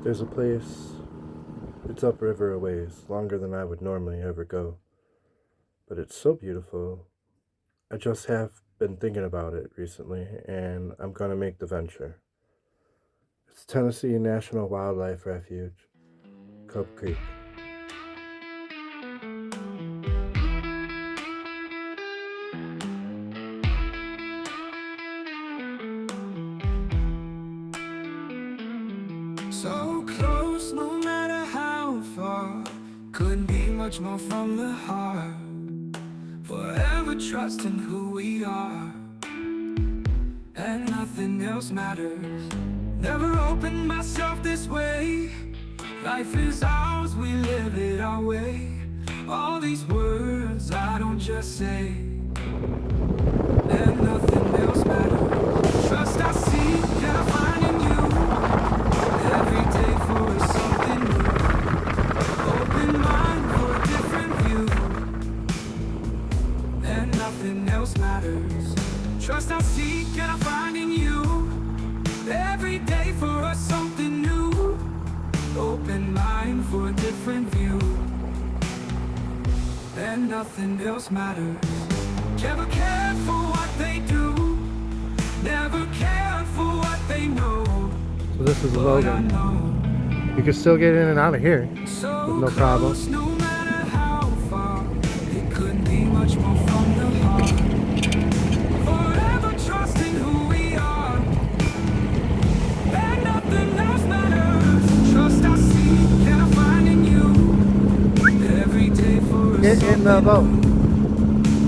There's a place, it's upriver a ways, longer than I would normally ever go. But it's so beautiful. I just have been thinking about it recently, and I'm gonna make the venture. It's Tennessee National Wildlife Refuge, Cub Creek. So close, no matter how far. Couldn't be much more from the heart. Forever trusting who we are, and nothing else matters. Never opened myself this way. Life is ours, we live it our way. All these words I don't just say, and nothing else matters. Trust I seek and I find in you. Every day for something new. Open mind for a different view, and nothing else matters. Trust I seek and I find in you. Every day for us something new. Open mind for a different view, and nothing else matters. Never cared for what they do. Never cared for what they know. So this is Logan. You can still get in and out of here with no problem. No matter how far, it couldn't be much more from the heart. Forever trusting who we are, and nothing else matters. Trust I seek and I find in you. Every day for us. Get in the boat.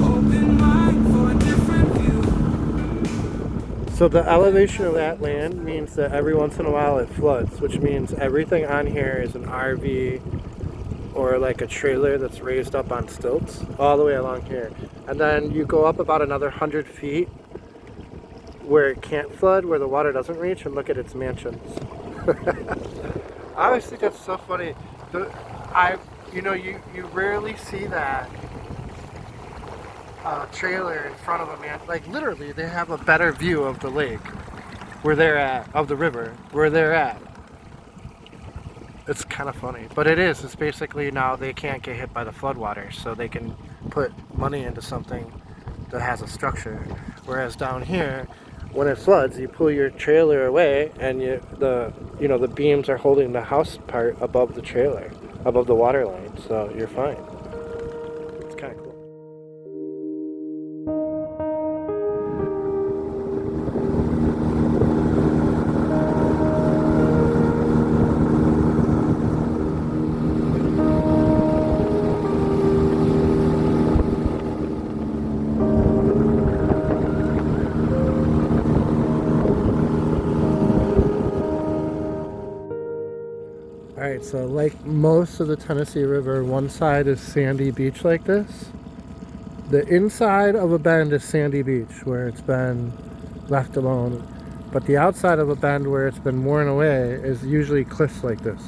Open mind for a different view. So the elevation of that land means that every once in a while it floods, which means everything on here is an RV or like a trailer that's raised up on stilts all the way along here. And then you go up about another 100 feet where it can't flood, where the water doesn't reach, and look at its mansions. I always think that's so funny. You rarely see that trailer in front of a man. Like literally, they have a better view of the lake where they're at, of the river where they're at. It's kind of funny, but it is. It's basically now they can't get hit by the floodwaters, so they can put money into something that has a structure. Whereas down here, when it floods, you pull your trailer away, and the beams are holding the house part above the trailer, above the water line, so you're fine. It's kind of cool. Alright, so like most of the Tennessee River, one side is sandy beach like this. The inside of a bend is sandy beach where it's been left alone. But the outside of a bend where it's been worn away is usually cliffs like this.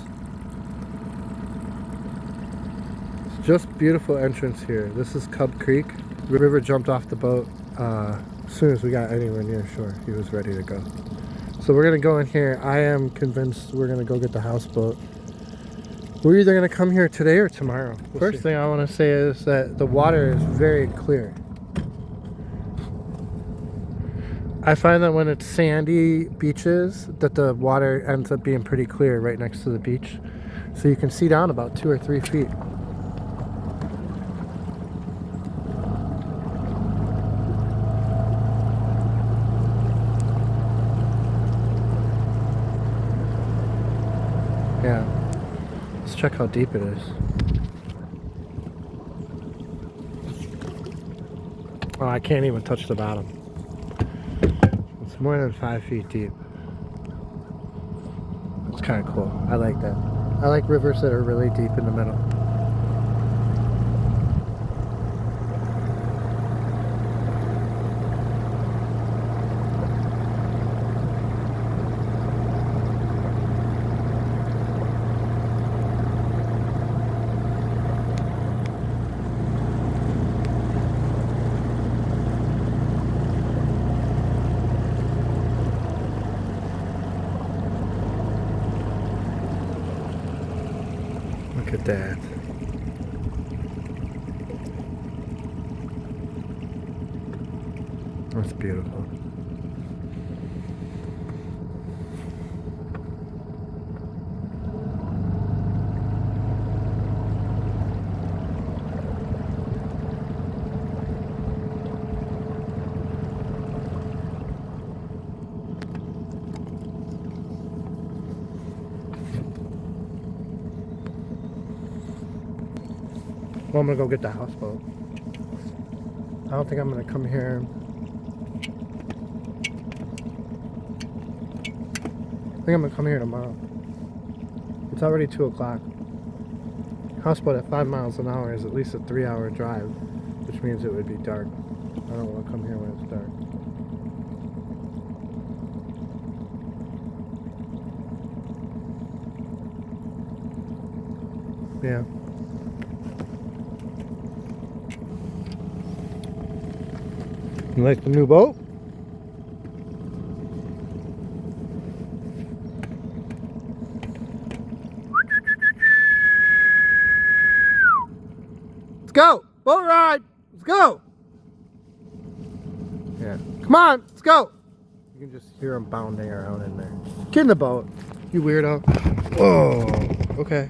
It's just beautiful entrance here. This is Cub Creek. The river jumped off the boat as soon as we got anywhere near shore. He was ready to go. So we're going to go in here. I am convinced we're going to go get the houseboat. We're either going to come here today or tomorrow. First thing I want to say is that the water is very clear. I find that when it's sandy beaches, that the water ends up being pretty clear right next to the beach. So you can see down about 2 or 3 feet. Yeah. Let's check how deep it is. Oh, I can't even touch the bottom. It's more than 5 feet deep. It's kind of cool. I like that. I like rivers that are really deep in the middle. Look at that. That's beautiful. Well, I'm gonna go get the houseboat. I don't think I'm gonna come here. I think I'm gonna come here tomorrow. It's already 2 o'clock. Houseboat at 5 miles an hour is at least a 3-hour drive, which means it would be dark. I don't want to come here when it's dark. Yeah. You like the new boat? Let's go! Boat ride! Let's go! Yeah. Come on! Let's go! You can just hear them bounding around in there. Get in the boat, you weirdo. Whoa. Okay.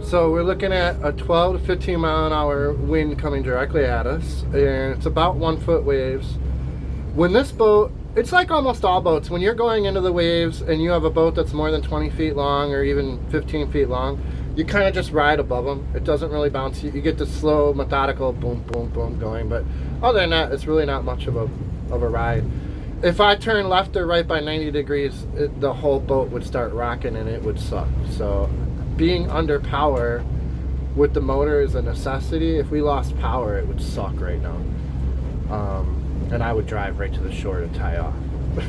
So we're looking at a 12 to 15 mile an hour wind coming directly at us, and it's about 1 foot waves. When this boat, it's like almost all boats, when you're going into the waves and you have a boat that's more than 20 feet long or even 15 feet long, you kind of just ride above them. It doesn't really bounce. You get the slow, methodical boom, boom, boom going, but other than that, it's really not much of a ride. If I turn left or right by 90 degrees, the whole boat would start rocking and it would suck. So being under power with the motor is a necessity. If we lost power, it would suck right now. And I would drive right to the shore to tie off.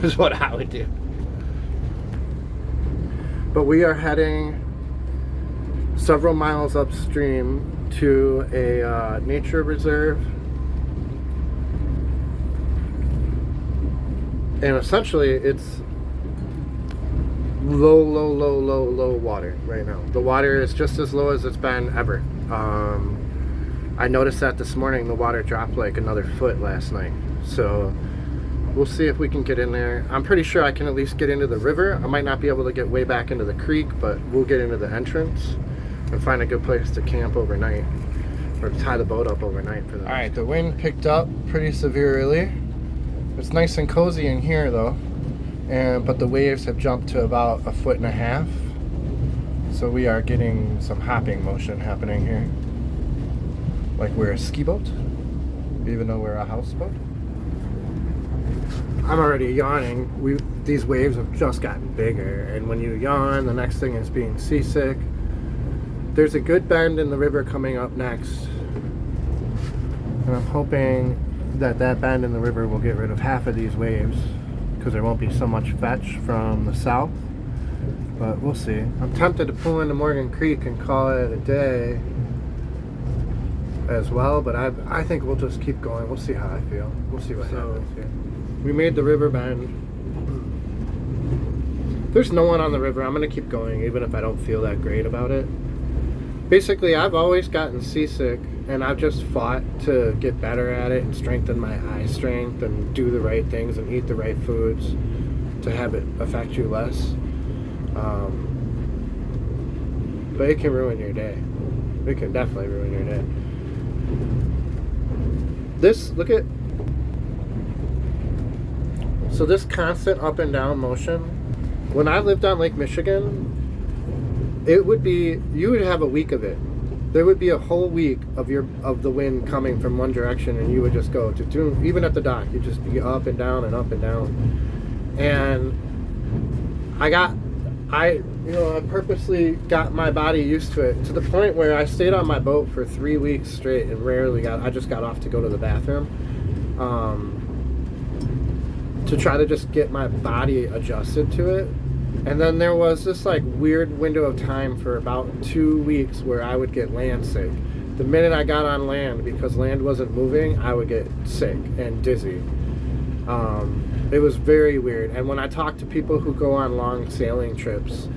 Is what I would do. But we are heading several miles upstream to a nature reserve. And essentially it's low water right now. The water is just as low as it's been ever. I noticed that this morning the water dropped like another foot last night. So we'll see if we can get in there. I'm pretty sure I can at least get into the river. I might not be able to get way back into the creek, but we'll get into the entrance and find a good place to camp overnight or tie the boat up overnight for that. All right, the wind picked up pretty severely. It's nice and cozy in here though. But the waves have jumped to about 1.5 feet. So we are getting some hopping motion happening here. Like we're a ski boat, even though we're a houseboat. I'm already yawning. These waves have just gotten bigger, and when you yawn, the next thing is being seasick. There's a good bend in the river coming up next, and I'm hoping that bend in the river will get rid of half of these waves, because there won't be so much fetch from the south, but we'll see. I'm tempted to pull into Morgan Creek and call it a day as well, but I think we'll just keep going. We'll see how I feel. We'll see what happens here. We made the river bend. There's no one on the river. I'm gonna keep going even if I don't feel that great about it. Basically, I've always gotten seasick, and I've just fought to get better at it and strengthen my eye strength and do the right things and eat the right foods to have it affect you less. But it can ruin your day. It can definitely ruin your day. So this constant up and down motion, when I lived on Lake Michigan, you would have a week of it. There would be a whole week of the wind coming from one direction, and you would just go to even at the dock, you'd just be up and down and up and down. And I purposely got my body used to it to the point where I stayed on my boat for 3 weeks straight and I just got off to go to the bathroom, to try to just get my body adjusted to it. And then there was this like weird window of time for about 2 weeks where I would get land sick. The minute I got on land, because land wasn't moving, I would get sick and dizzy. It was very weird. And when I talk to people who go on long sailing trips,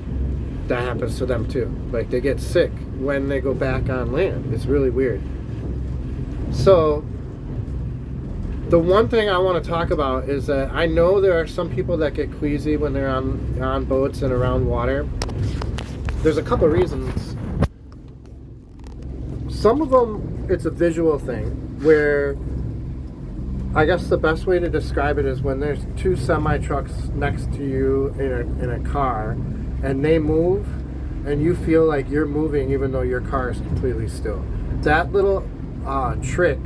that happens to them too. Like they get sick when they go back on land. It's really weird. So the one thing I want to talk about is that I know there are some people that get queasy when they're on boats and around water. There's a couple reasons. Some of them, it's a visual thing where I guess the best way to describe it is when there's two semi trucks next to you in a car and they move and you feel like you're moving even though your car is completely still. That little trick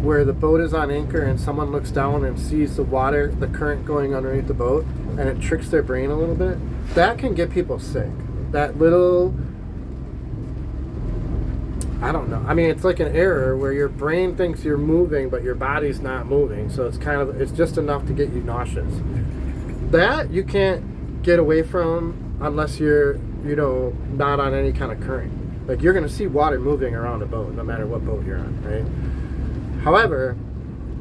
where the boat is on anchor and someone looks down and sees the water, the current going underneath the boat, and it tricks their brain a little bit, that can get people sick. That little, I don't know. I mean, it's like an error where your brain thinks you're moving, but your body's not moving. So it's just enough to get you nauseous. That you can't get away from unless you're, not on any kind of current. Like you're going to see water moving around a boat, no matter what boat you're on, right? However,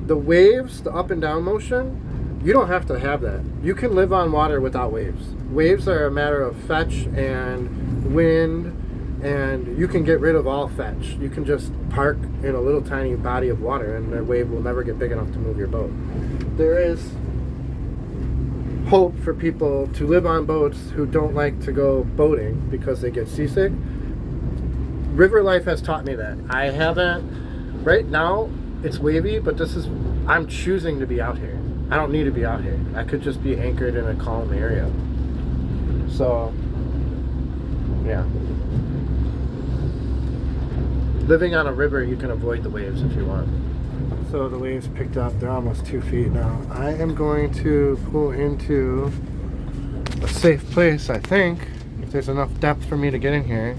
the waves, the up and down motion, you don't have to have that. You can live on water without waves. Waves are a matter of fetch and wind, and you can get rid of all fetch. You can just park in a little tiny body of water and the wave will never get big enough to move your boat. There is hope for people to live on boats who don't like to go boating because they get seasick. River life has taught me that. I haven't, right now, it's wavy, but I'm choosing to be out here. I don't need to be out here. I could just be anchored in a calm area. So, yeah. Living on a river, you can avoid the waves if you want. So the waves picked up. They're almost 2 feet now. I am going to pull into a safe place, I think, if there's enough depth for me to get in here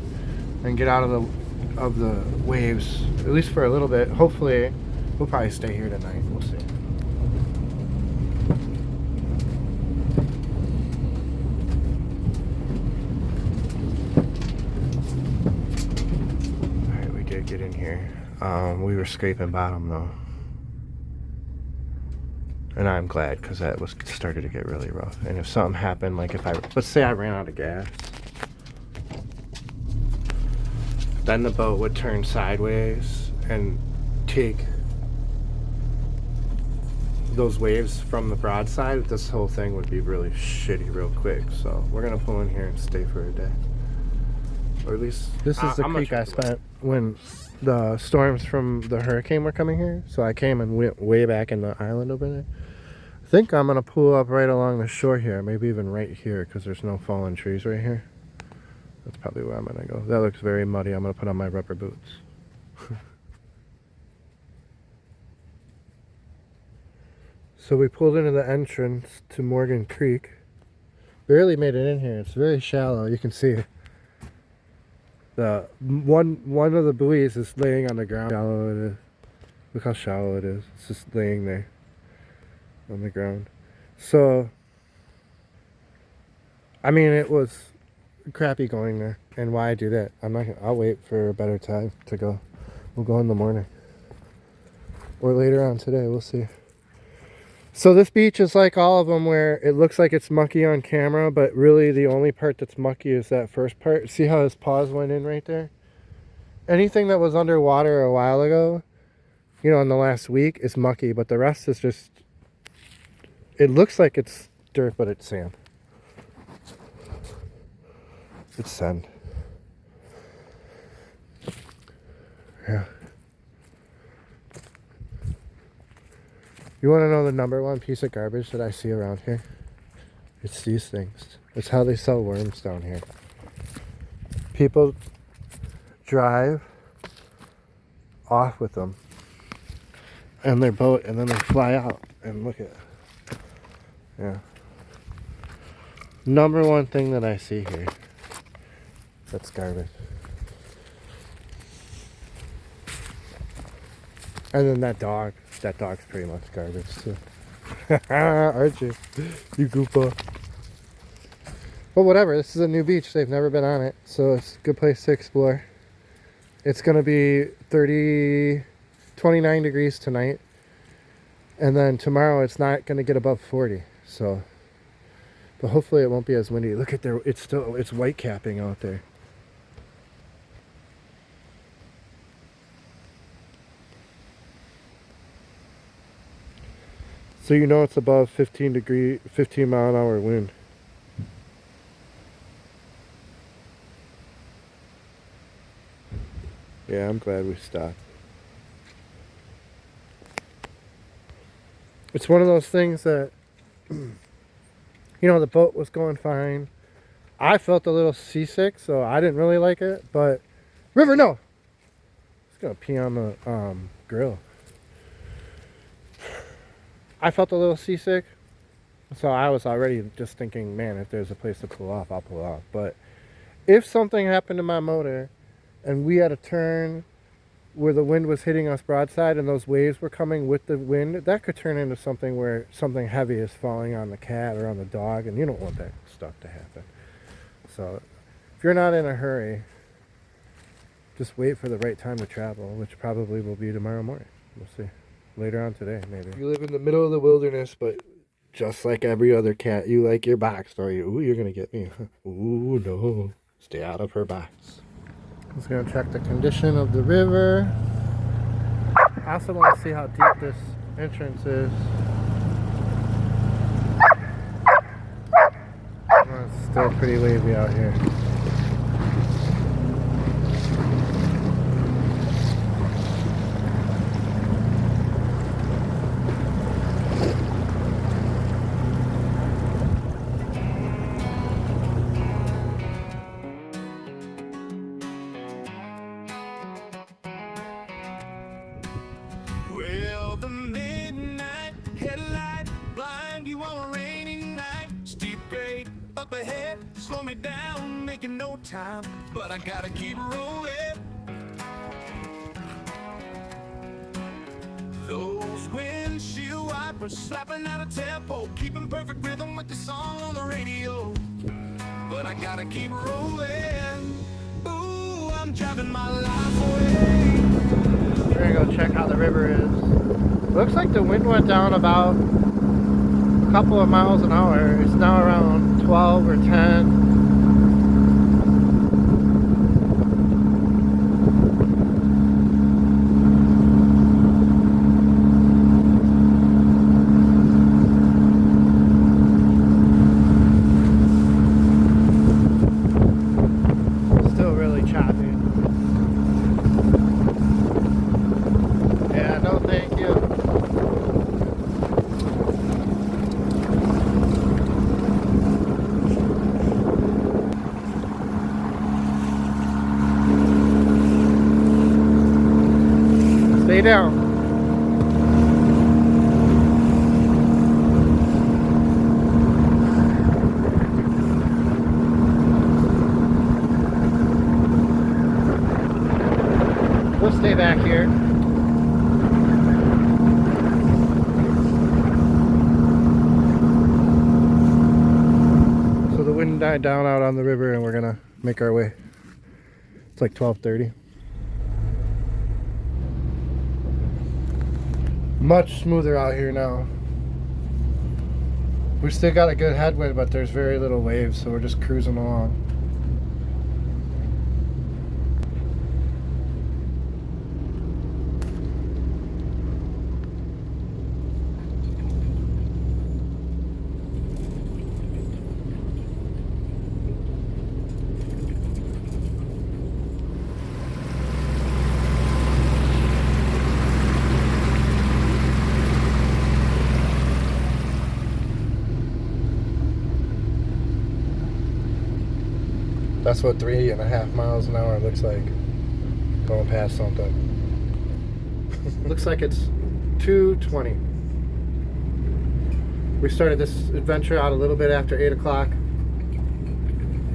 and get out of the waves, at least for a little bit. Hopefully, we'll probably stay here tonight. We'll see. Alright, we did get in here. We were scraping bottom though. And I'm glad because that was started to get really rough. And if something happened, like let's say I ran out of gas, then the boat would turn sideways and take those waves from the broadside. This whole thing would be really shitty real quick. So we're gonna pull in here and stay for a day, or at least this is the creek I spent when the storms from the hurricane were coming here. So I came and went way back in the island over there. I think I'm gonna pull up right along the shore here, maybe even right here, because there's no fallen trees right here. That's probably where I'm gonna go. That looks very muddy. I'm gonna put on my rubber boots. So we pulled into the entrance to Morgan Creek. Barely made it in here. It's very shallow. You can see the one of the buoys is laying on the ground. How shallow it is. Look how shallow it is. It's just laying there on the ground. So, I mean, it was crappy going there. And why I do that? I'll wait for a better time to go. We'll go in the morning. Or later on today, we'll see. So this beach is like all of them where it looks like it's mucky on camera, but really the only part that's mucky is that first part. See how his paws went in right there? Anything that was underwater a while ago, in the last week is mucky, but the rest is just, it looks like it's dirt, but it's sand. It's sand. Yeah. You want to know the number one piece of garbage that I see around here? It's these things. It's how they sell worms down here. People drive off with them and their boat, and then they fly out and look at it. Yeah. Number one thing that I see here that's garbage. And then that dog's pretty much garbage too. Aren't you? You goofball. But whatever, this is a new beach. They've never been on it, so it's a good place to explore. It's gonna be 29 degrees tonight. And then tomorrow it's not going to get above 40. So, but hopefully it won't be as windy. Look at there, it's white capping out there. So you know it's above 15 mile an hour wind. Yeah, I'm glad we stopped. It's one of those things that, you know, the boat was going fine. I felt a little seasick, so I didn't really like it. But, River, no! It's gonna pee on the grill. I felt a little seasick, so I was already just thinking, man, if there's a place to pull off, I'll pull off. But if something happened to my motor and we had a turn where the wind was hitting us broadside and those waves were coming with the wind, that could turn into something where something heavy is falling on the cat or on the dog, and you don't want that stuff to happen. So if you're not in a hurry, just wait for the right time to travel, which probably will be tomorrow morning. We'll see. Later on today, maybe. You live in the middle of the wilderness, but just like every other cat, you like your box, don't you? Ooh, you're gonna get me. Ooh, no. Stay out of her box. I'm just gonna check the condition of the river. I also want to see how deep this entrance is. Oh, it's still pretty wavy out here. Slow me down, making no time, but I gotta keep rolling. Those windshield wipers slapping out a tempo, keeping perfect rhythm with the song on the radio. But I gotta keep rolling. Ooh, I'm driving my life away. We're gonna go check how the river is. Looks like the wind went down about a couple of miles an hour. It's now around 12 or 10. Still really choppy. Yeah, no thank you. Stay down. We'll stay back here. So the wind died down out on the river and we're gonna make our way. It's like 12:30. Much smoother out here now. We still got a good headwind, but there's very little waves, so we're just cruising along. That's what 3.5 miles an hour looks like. Going past something. Looks like it's 2:20. We started this adventure out a little bit after 8 o'clock.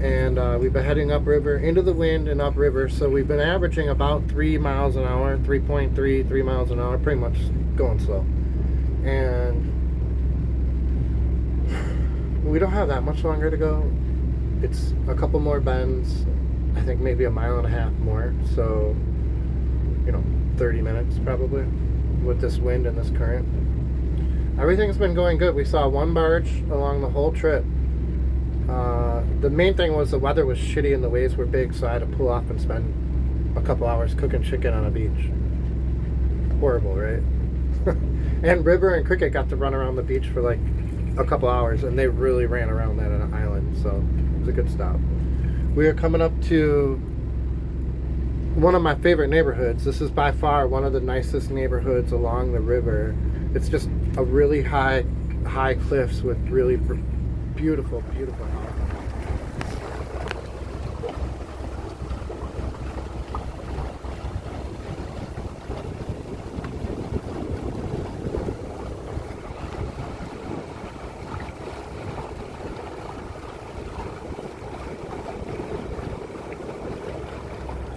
And we've been heading upriver, into the wind and upriver. So we've been averaging about 3 miles an hour, 3.3, 3 miles an hour, pretty much going slow. And we don't have that much longer to go. It's a couple more bends, I think maybe 1.5 miles more, so, you know, 30 minutes probably with this wind and this current. Everything's been going good. We saw one barge along the whole trip. The main thing was the weather was shitty and the waves were big, so I had to pull off and spend a couple hours cooking chicken on a beach. Horrible, right? And River and Cricket got to run around the beach for like a couple hours, and they really ran around that island, so it was a good stop. We are coming up to one of my favorite neighborhoods. This is by far one of the nicest neighborhoods along the river. It's just a really high cliffs with really beautiful houses.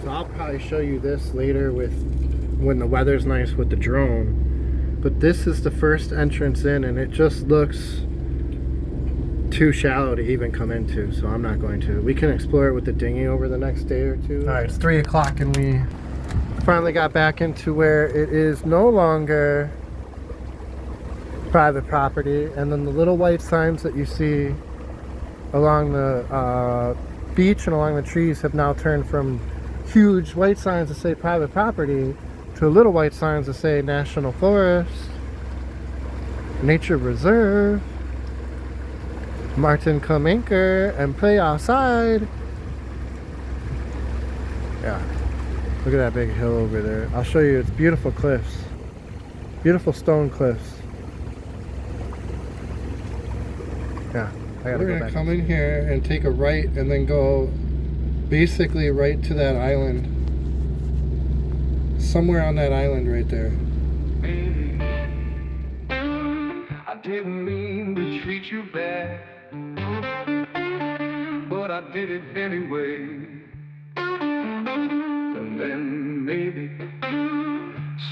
So I'll probably show you this later with when the weather's nice with the drone. But this is the first entrance in, and it just looks too shallow to even come into, so I'm not going to. We can explore it with the dinghy over the next day or two. Alright, it's 3 o'clock and we finally got back into where it is no longer private property, and then the little white signs that you see along the beach and along the trees have now turned from huge white signs that say private property to little white signs that say National Forest, Nature Reserve, Martin come anchor and play outside. Yeah, look at that big hill over there. I'll show you, it's beautiful cliffs, beautiful stone cliffs. Yeah, we're gonna come in here and take a right and then go basically right to that island, somewhere on that island right there. Baby, I didn't mean to treat you bad, but I did it anyway. And then maybe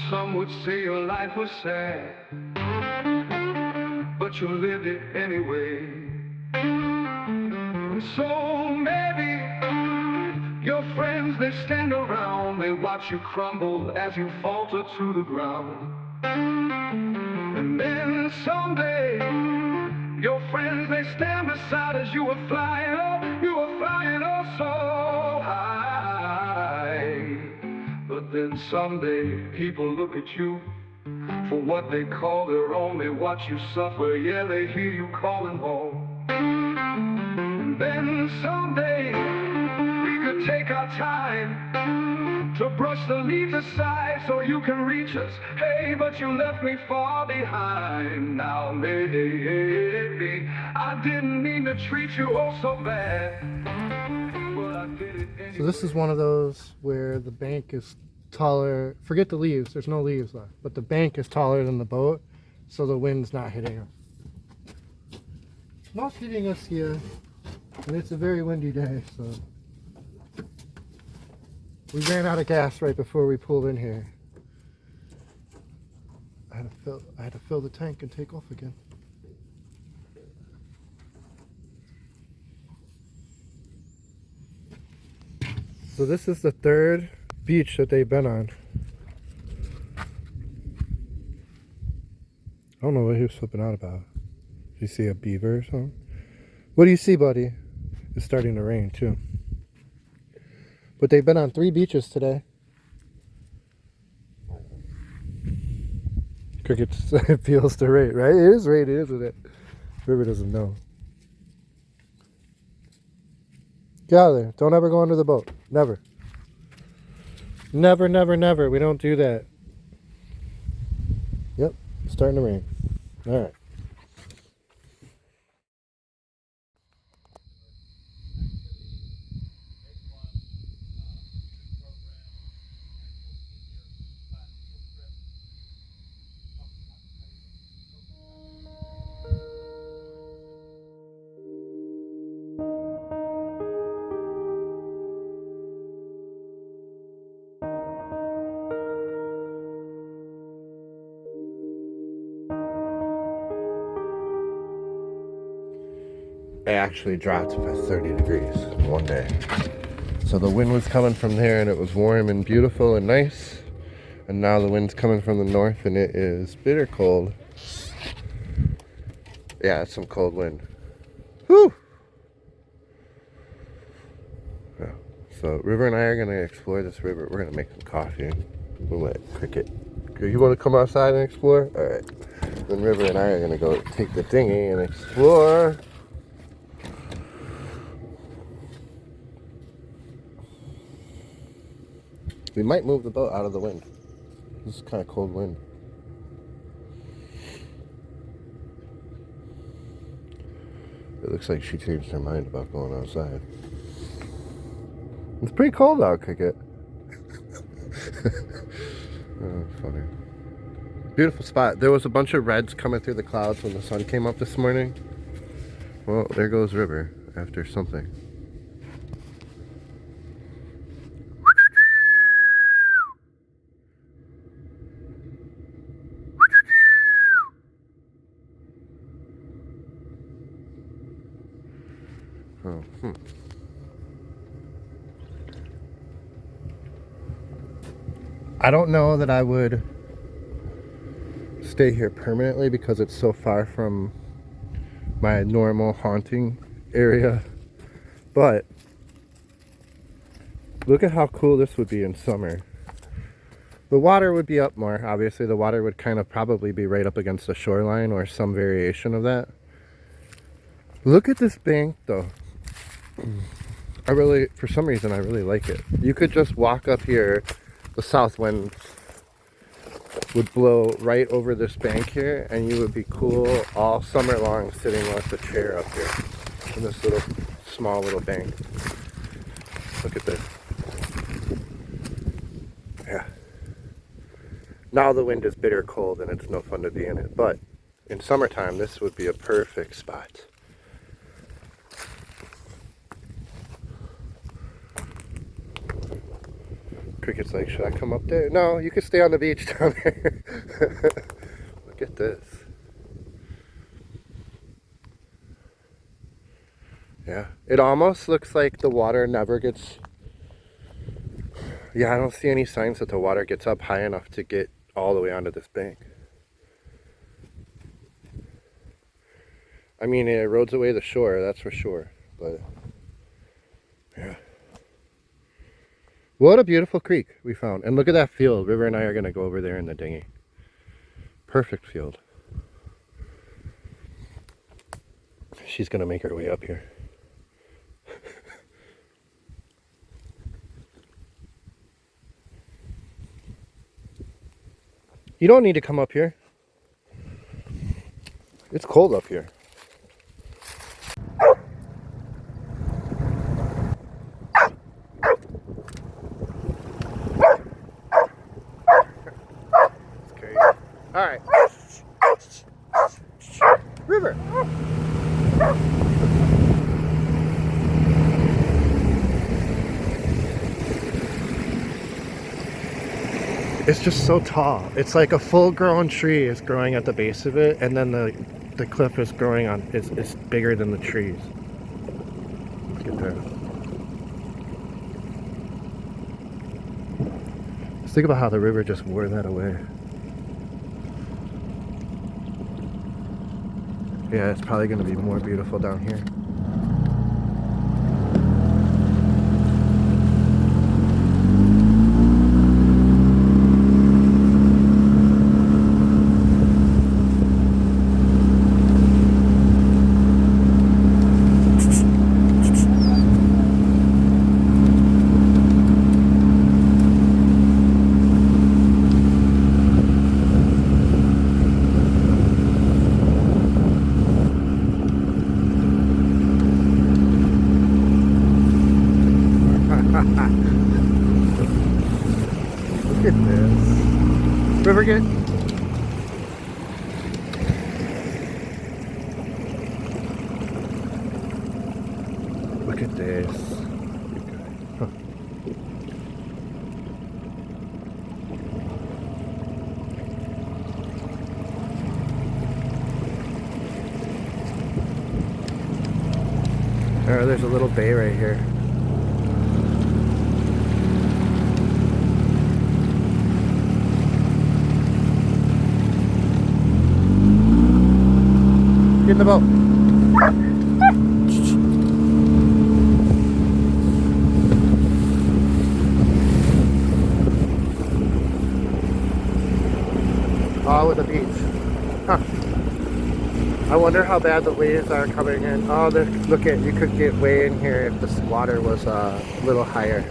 some would say your life was sad, but you lived it anyway. And so maybe your friends, they stand around, they watch you crumble as you falter to the ground. And then someday, your friends, they stand beside as you were flying up oh so high. But then someday, people look at you for what they call their own. They watch you suffer, yeah, they hear you calling home. And then someday, we could take our time to brush the leaves aside so you can reach us. Hey, but you left me far behind. Now maybe I didn't mean to treat you oh so bad, but I did it anyway. So this is one of those where the bank is taller. Forget the leaves, there's no leaves left, but the bank is taller than the boat, so the wind's not hitting us. Not hitting us here, and it's a very windy day, so we ran out of gas right before we pulled in here. I had to fill the tank and take off again. So this is the third beach that they've been on. I don't know what he was flipping out about. Did you see a beaver or something? What do you see, buddy? It's starting to rain too. But they've been on 3 beaches today. Cricket feels the rate, right? It is rated, isn't it? River doesn't know. Get out of there. Don't ever go under the boat. Never. Never, never, never. We don't do that. Yep, it's starting to rain. All right. It actually dropped by 30 degrees one day. So the wind was coming from there and it was warm and beautiful and nice. And now the wind's coming from the north and it is bitter cold. Yeah, it's some cold wind. Whew! Yeah. So River and I are gonna explore this river. We're gonna make some coffee. We'll let Cricket. You want to come outside and explore? All right. Then River and I are gonna go take the dinghy and explore. We might move the boat out of the wind. This is kind of cold wind. It looks like she changed her mind about going outside. It's pretty cold out, Cricket. Oh, funny. Beautiful spot. There was a bunch of reds coming through the clouds when the sun came up this morning. Well, there goes River after something. Oh, I don't know that I would stay here permanently because it's so far from my normal haunting area, but look at how cool this would be in summer. The water would be up more, obviously. The water would kind of probably be right up against the shoreline or some variation of that. Look at this bank though. For some reason I really like it. You could just walk up here. The south wind would blow right over this bank here, and you would be cool all summer long sitting with a chair up here in this little small little bank. Look at this. Yeah. Now the wind is bitter cold and it's no fun to be in it, but in summertime this would be a perfect spot. Cricket's like, should I come up there? No, you can stay on the beach down there. Look at this. Yeah, it almost looks like the water never gets... Yeah, I don't see any signs that the water gets up high enough to get all the way onto this bank. I mean, it erodes away the shore, that's for sure, but... Yeah. What a beautiful creek we found. And look at that field. River and I are going to go over there in the dinghy. Perfect field. She's going to make her way up here. You don't need to come up here. It's cold up here. All right, River. It's just so tall. It's like a full-grown tree is growing at the base of it, and then the cliff is growing on. It's bigger than the trees. Look at that. Just think about how the river just wore that away. Yeah, it's probably going to be more beautiful down here. Look at this. River get? Look at this. Huh. Oh, there's a little bay right here. Get in the boat. Oh, with the beach. Huh. I wonder how bad the waves are coming in. Oh, look at, you could get way in here if this water was a little higher.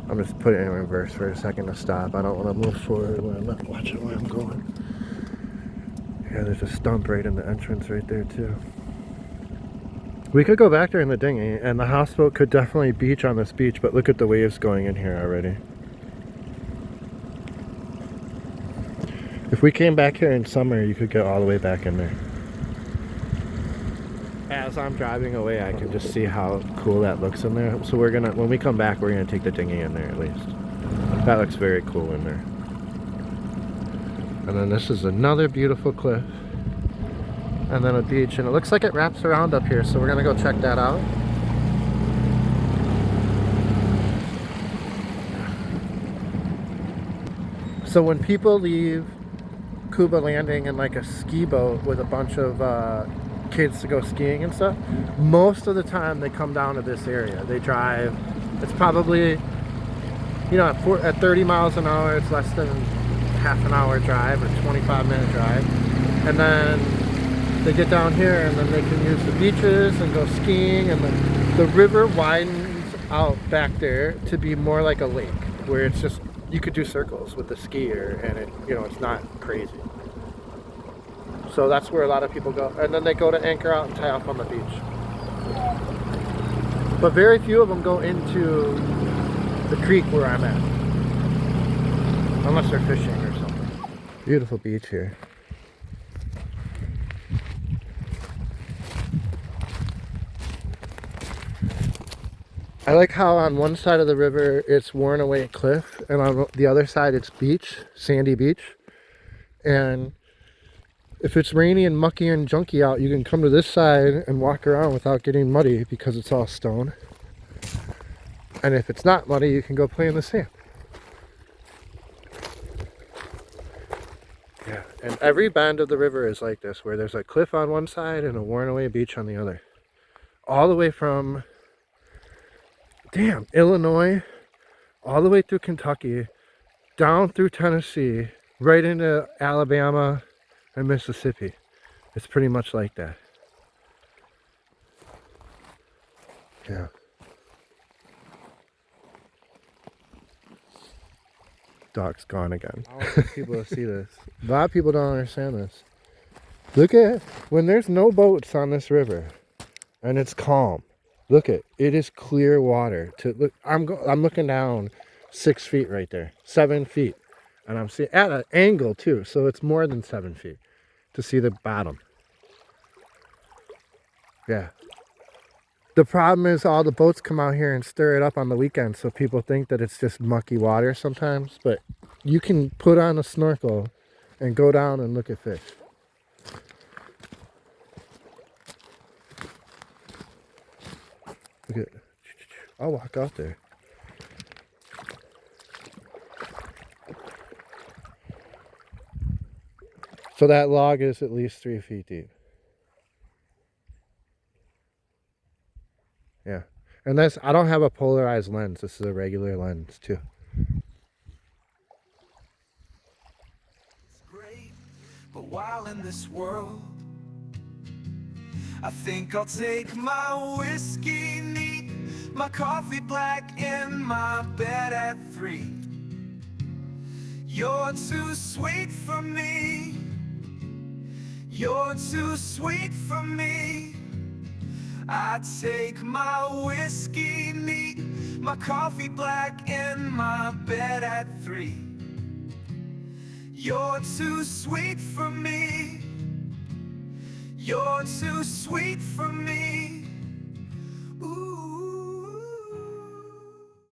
I'm just putting it in reverse for a second to stop. I don't want to move forward when I'm not watching where I'm going. Yeah, there's a stump right in the entrance right there too. We could go back there in the dinghy, and the houseboat could definitely beach on this beach, but look at the waves going in here already. If we came back here in summer, you could get all the way back in there. As I'm driving away, I can just see how cool that looks in there. So we're gonna, when we come back, we're gonna take the dinghy in there at least. That looks very cool in there. And then this is another beautiful cliff. And then a beach, and it looks like it wraps around up here, so we're gonna go check that out. So when people leave Cuba Landing in like a ski boat with a bunch of kids to go skiing and stuff, most of the time they come down to this area. They drive, it's probably, you know, at 30 miles an hour, it's less than half an hour drive or 25-minute drive. And then they get down here, and then they can use the beaches and go skiing, and the river widens out back there to be more like a lake, where it's just, you could do circles with the skier, and it, you know, it's not crazy. So that's where a lot of people go, and then they go to anchor out and tie off on the beach. But very few of them go into the creek where I'm at, unless they're fishing or something. Beautiful beach here. I like how on one side of the river it's worn away cliff, and on the other side it's beach, sandy beach. And if it's rainy and mucky and junky out, you can come to this side and walk around without getting muddy because it's all stone. And if it's not muddy, you can go play in the sand. Yeah, and every bend of the river is like this, where there's a cliff on one side and a worn away beach on the other. All the way from Illinois, all the way through Kentucky, down through Tennessee, right into Alabama and Mississippi. It's pretty much like that. Yeah. Dog's gone again. I want people to see this. A lot of people don't understand this. Look at, when there's no boats on this river and it's calm, look at it is clear water. To look, I'm looking down 6 feet right there, 7 feet, and I'm seeing at an angle too, so it's more than 7 feet to see the bottom. Yeah. The problem is all the boats come out here and stir it up on the weekend, so people think that it's just mucky water sometimes, but you can put on a snorkel and go down and look at fish. Look at, I'll walk out there. So that log is at least 3 feet deep. Yeah. And this, I don't have a polarized lens. This is a regular lens too. It's great, but while in this world, I think I'll take my whiskey neat, my coffee black, in my bed at 3. You're too sweet for me. You're too sweet for me. I take my whiskey neat, my coffee black, in my bed at 3. You're too sweet for me. You're too sweet for me.